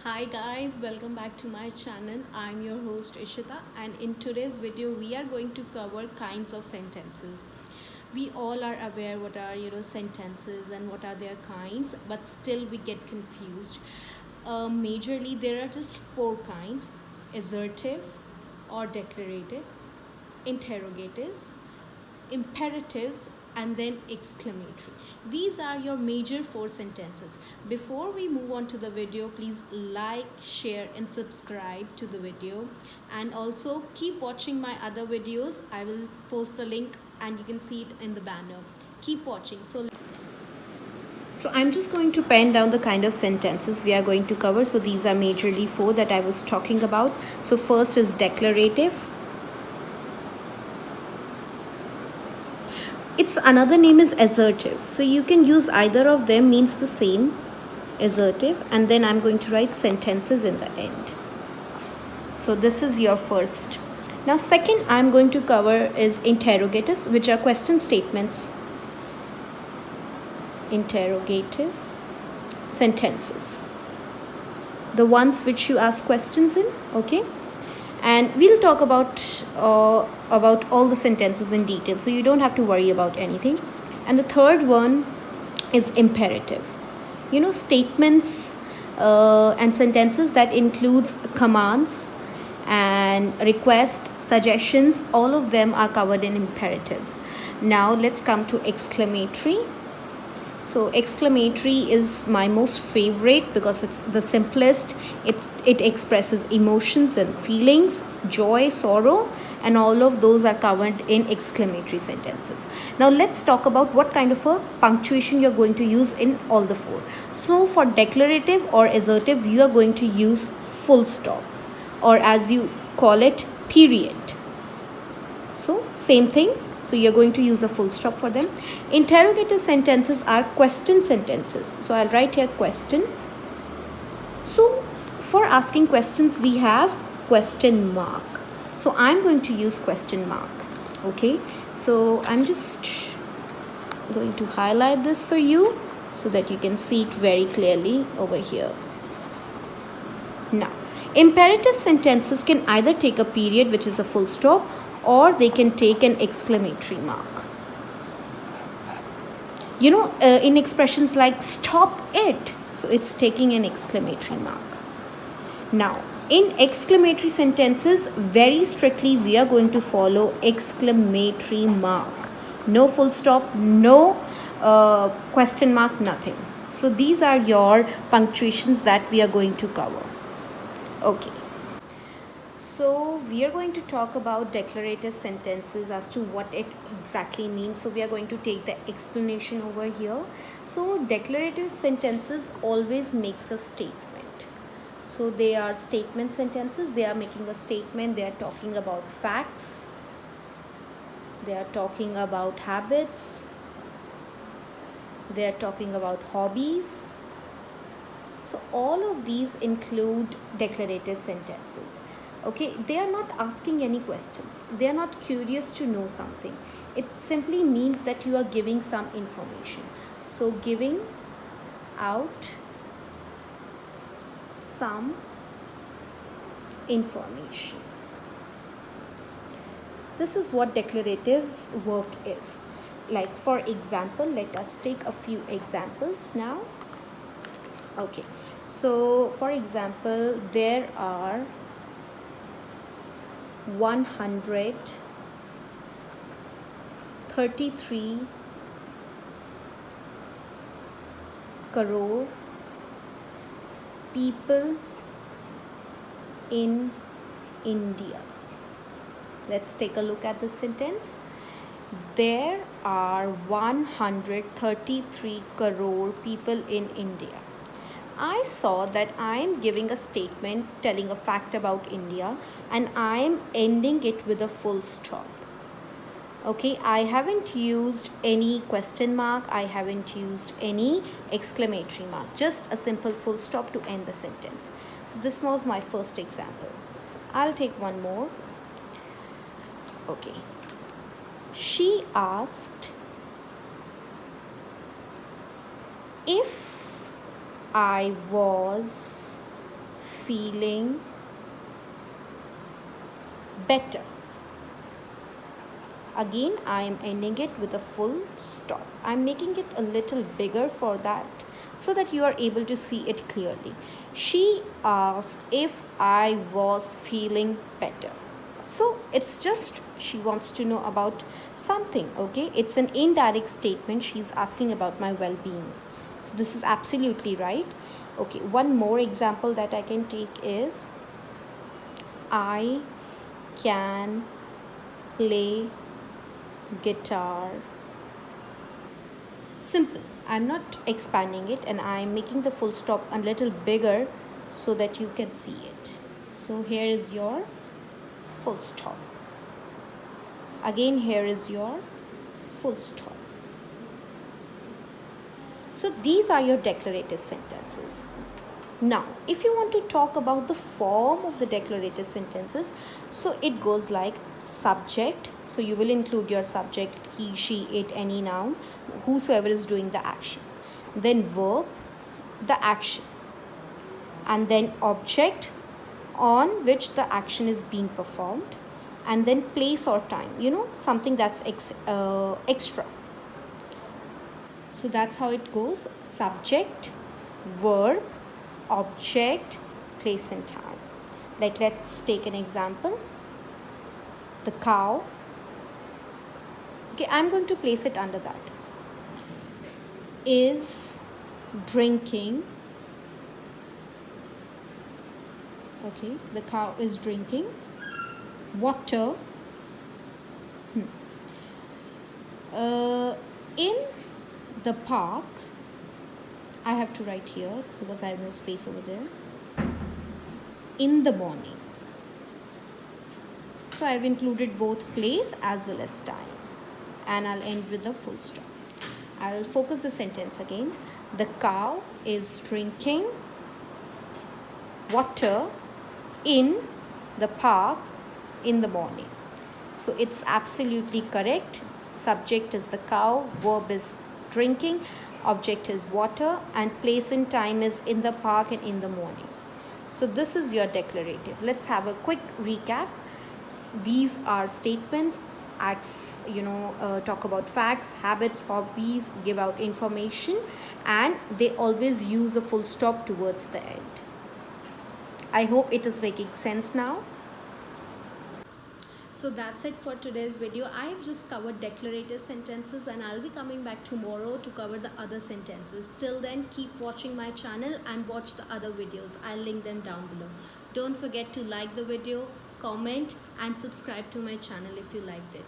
Hi guys, welcome back to my channel. I'm your host Ishita, and in today's video we are going to cover kinds of sentences. We all are aware what are sentences and what are their kinds, but still we get confused. Majorly there are just four kinds: assertive or declarative, interrogatives, imperatives, and then exclamatory. These are your major four sentences. Before we move on to the video, please like, share and subscribe to the video, and also keep watching my other videos. I will post the link and you can see it in the banner. Keep watching. So I'm just going to pen down the kind of sentences we are going to cover. So these are majorly four that I was talking about. So first is declarative. Its another name is assertive, so you can use either of them, means the same, assertive, and then I'm going to write sentences in the end. So this is your first. Now second I'm going to cover is interrogatives, which are question statements. Interrogative sentences, the ones which you ask questions in, okay? And we'll talk about all the sentences in detail, so you don't have to worry about anything. And the third one is imperative. Statements and sentences that includes commands and requests, suggestions, all of them are covered in imperatives. Now let's come to exclamatory. So exclamatory is my most favorite because it's the simplest. It expresses emotions and feelings, joy, sorrow, and all of those are covered in exclamatory sentences. Now let's talk about what kind of a punctuation you're going to use in all the four. So for declarative or assertive, you are going to use full stop, or as you call it, period. So same thing. So you're going to use a full stop for them. Interrogative sentences are question sentences. So I'll write here question. So for asking questions, we have question mark. So I'm going to use question mark. Okay. So I'm just going to highlight this for you so that you can see it very clearly over here. Now, imperative sentences can either take a period, which is a full stop, or they can take an exclamatory mark. In expressions like stop it, so it's taking an exclamatory mark. Now, in exclamatory sentences, very strictly we are going to follow exclamatory mark. No full stop, no question mark, nothing. So these are your punctuations that we are going to cover. Okay. So we are going to talk about declarative sentences as to what it exactly means. So we are going to take the explanation over here. So declarative sentences always makes a statement. So they are statement sentences. They are making a statement. They are talking about facts. They are talking about habits. They are talking about hobbies. So all of these include declarative sentences. Okay, they are not asking any questions. They are not curious to know something. It simply means that you are giving some information. So giving out some information. This is what declarative's work is. Like for example, let us take a few examples now. Okay, so for example, there are 133 crore people in India. Let's take a look at this sentence. There are 133 crore people in India. I saw that I am giving a statement telling a fact about India, and I am ending it with a full stop. Okay, I haven't used any question mark. I haven't used any exclamatory mark. Just a simple full stop to end the sentence. So this was my first example. I'll take one more. Okay. She asked if I was feeling better. Again, I am ending it with a full stop. I'm making it a little bigger for that, so that you are able to see it clearly. She asked if I was feeling better. So it's just she wants to know about something, okay? It's an indirect statement. She's asking about my well-being. So this is absolutely right. Okay, one more example that I can take is I can play guitar. Simple. I'm not expanding it, and I'm making the full stop a little bigger so that you can see it. So here is your full stop. Again, here is your full stop. So these are your declarative sentences. Now, if you want to talk about the form of the declarative sentences, so it goes like subject. So you will include your subject, he, she, it, any noun, whosoever is doing the action. Then verb, the action. And then object on which the action is being performed. And then place or time, something that's extra. So that's how it goes. Subject, verb, object, place and time. Like, let's take an example. The cow. Okay, I'm going to place it under that. Is drinking. Okay, the cow is drinking water. In the park. I have to write here because I have no space over there. In the morning. So I've included both place as well as time. And I'll end with the full stop. I'll focus the sentence again. The cow is drinking water in the park in the morning. So it's absolutely correct. Subject is the cow, verb is drinking, object is water, and place and time is in the park and in the morning. So this is your declarative. Let's have a quick recap. These are statements, acts, talk about facts, habits, hobbies, give out information, and they always use a full stop towards the end. I hope it is making sense now. So that's it for today's video. I have just covered declarative sentences, and I'll be coming back tomorrow to cover the other sentences. Till then, keep watching my channel and watch the other videos. I'll link them down below. Don't forget to like the video, comment and subscribe to my channel if you liked it.